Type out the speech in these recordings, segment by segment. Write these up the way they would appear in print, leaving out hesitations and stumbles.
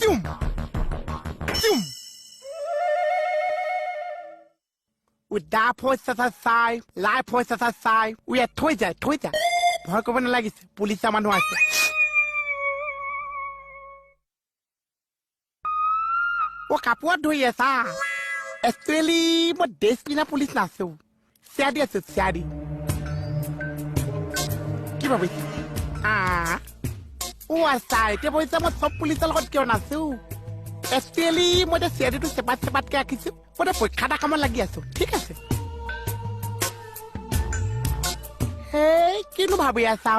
Zoom. Zoom. উদা পইচা চাই লাই পইচা চাই উয়া থৈ যায় ভয় কৰিব নালাগিছে পুলিচৰ মানুহ আছে ও কাপোৰত ধৰি আছা একচুৱেলি মই ড্ৰেছ পিন্ধা পুলিচ নাছো চিয়াদি আছো চিয়াদি কি ভাবিছে ও আছা এতিয়া ভাবিছে মই চব পুলিচৰ লগত কিয় নাছো একচুৱেলি মই এতিয়া চিয়াদিটো চেপাতকে ৰাখিছো মই পৰীক্ষা এটা কামত লাগি আছো ঠিক আছে হেই কিনো ভাবি আছা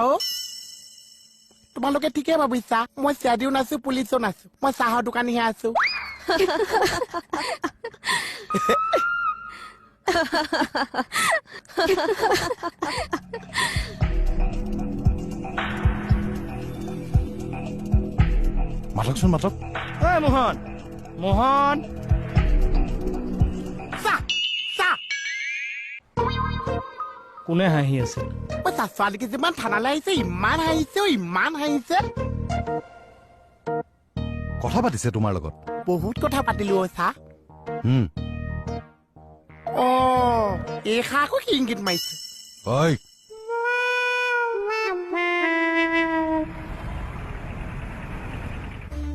তোমালোকে ঠিকে ভাবিছা মই চিয়াদিও নাছো পুলিচো নাছো মই চাহৰ দোকানীহে আছো মাতকচোন মাতক মোহন মোহন কোনে হাঁহি আছে ছোৱালীকে যিমান থানালৈ আহিছে ইমান হাঁহিছে কথা পাতিছে তোমাৰ লগত বহুত কথা পাতিলো চা এই আকৌ কি ইংগিত মাৰিছে ঐ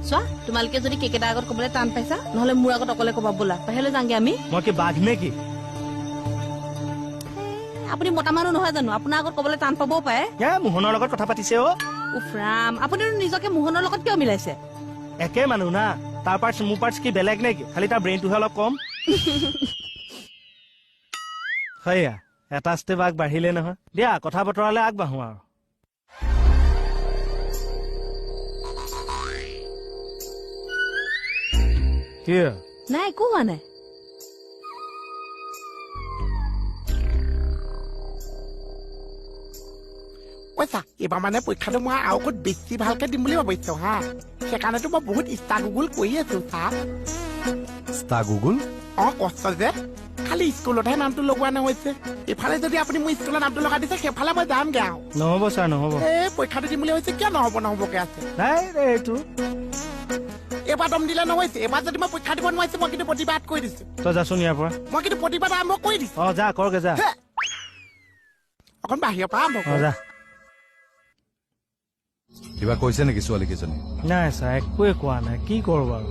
চোৱা তোমালোকে যদি কেকেটাৰ আগত কবলৈ টান পাইছা নহলে মোৰ আগত অকলে কবা বোলা বাহিৰলৈ যাংগে আমি মই কি বাঘ নে কি আপুনি মতা মানুহ নহয় জানো আপোনাৰ আগত কবলৈ টান পাবও পাৰে মোহনৰ লগত কথা পাতিছে উফৰাম আপুনি নিজকে মোহনৰ লগত কিয় মিলাইছে একে মানুহ না তাৰ পাৰ্টছ মোৰ পাৰ্টছ কি বেলেগ নেকি খালি তাৰ ব্ৰেইনটোহে অলপ কম হয়া এটা ষ্টেপ আগ বাঢ়িলে নহয় দিয়া কথা বতৰালে আগবাঢ়ো আৰু নাই একো হোৱা নাই এইবাৰ মানে পৰীক্ষাটো মই আৰু অকণ বেছি ভালকে দিম বুলি ভাবিছো হা সেইকাৰণেতো মই বহুত ইষ্টা গুগল কৰি আছো কষ্ট যে খালি স্কুলতহে নামটো লগোৱা নহৈছে ইফালে যদি আপুনি মোৰ স্কুলৰ নামটো লগাই দিছে সেইফালে মই যামগে আৰু নহব ছাৰ নহব এই পৰীক্ষাটো দিম বুলি ভাবিছে কিয় নহবকে আছে নাই এইটো এইবাৰ দম দিলে নহৈছে এইবাৰ যদি মই পৰীক্ষা দিব নোৱাৰিছো মই কিন্তু প্ৰতিবাদ কৰি দিছো তই যাচোন ইয়াৰ পৰা মই কিন্তু প্ৰতিবাদ আৰম্ভ কৰি দিছো যা কৰগে যা অকণ বাহিৰৰ পৰা আৰম্ভ যা কিবা কৈছে নেকি ছোৱালী কেইজনী নাই ছাৰ একোৱে কোৱা নাই কি কৰো বাৰু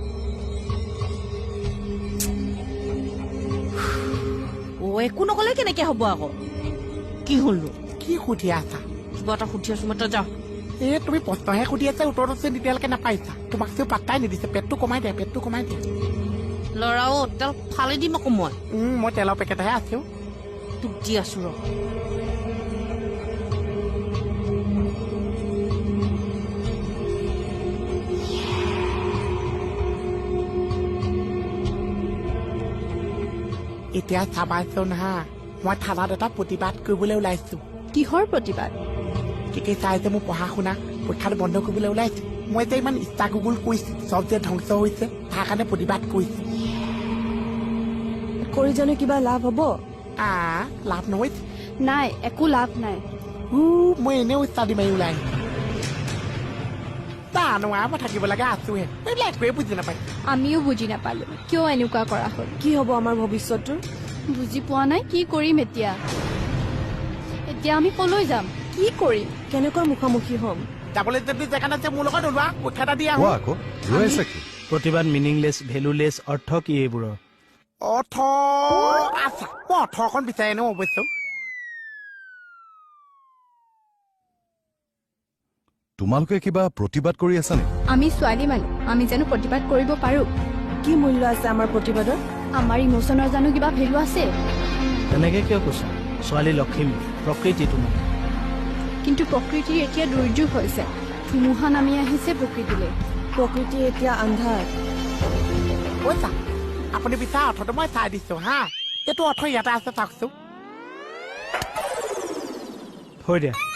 একো নকলে কেনেকে হব আকৌ কি হলো কি সুধি আছা কিবা এটা সুধি আছো মই তই যাও তুমি প্ৰশ্নহে সুধি আছা উত্তৰটো তেতিয়ালৈকে নাপাইছা তোমাক তেওঁ পাত্তাই নিদিছে পেটটো কমাই দিয়া লৰাও তেল ফালি দিম আকৌ মই তেলৰ পেকেটহে আছো তোক দি আছো ৰ এতিয়া চাবাচোন হা মই থানাত এটা প্ৰতিবাদ কৰিবলৈ ওলাইছো কিহৰ প্ৰতিবাদ কি চাই যে মোৰ পঢ়া শুনা পৰীক্ষাটো বন্ধ কৰিবলৈ ওলাইছো মই যে ইমান ইষ্টা গুগল কৰিছো চব যে ধ্বংস হৈছে তাৰ কাৰণে প্ৰতিবাদ কৰিছো কৰি জানো কিবা লাভ হব লাভ নহৈছে নাই একো লাভ নাই মই এনেও ইষ্টাদি মাৰি ওলাই জানো মই থাকিব লাগে আছোহে এইবিলাক একোৱে বুজি নাপায় আমিও বুজি নাপালো কিয় এনেকুৱা কৰা হ'ল কি হব আমাৰ ভৱিষ্যতটো বুজি পোৱা নাই কি কৰিম এতিয়া আমি কলৈ যাম কি কৰিম কেনেকৈ মুখামুখি হ'ম যাবলৈ যদি জেগা নাছে মোৰ লগত ওলোৱা পৰীক্ষা এটা দি আহোঁ প্ৰতিবাদ মিনিংলেছ ভেলুলেছ অৰ্থ কি এইবোৰৰ আচ্ছা মই অৰ্থখন বিচাৰি আনো অৱশ্য তোমালোকে কিবা প্ৰতিবাদ কৰি আছা নেকি আমি ছোৱালী মানুহ আমি জানো প্ৰতিবাদ কৰিব পাৰো কি মূল্য আছে আমাৰ প্ৰতিবাদৰ আমাৰ ইমোচনৰ জানো কিবা ভেলু আছে তেনেকে কিয় কৈছা ছোৱালী লক্ষ্মী প্ৰকৃতি তোমাৰ কিন্তু প্ৰকৃতিৰ এতিয়া দুৰ্যোগ হৈছে ধুমুহা নামি আহিছে প্ৰকৃতিলৈ প্ৰকৃতি এতিয়া আন্ধাৰ কৈছা আপুনি বিচাৰ অৰ্থটো মই চাই দিছো হা এইটো অৰ্থ ইয়াতে আছে চাওকচোন থৈ দিয়া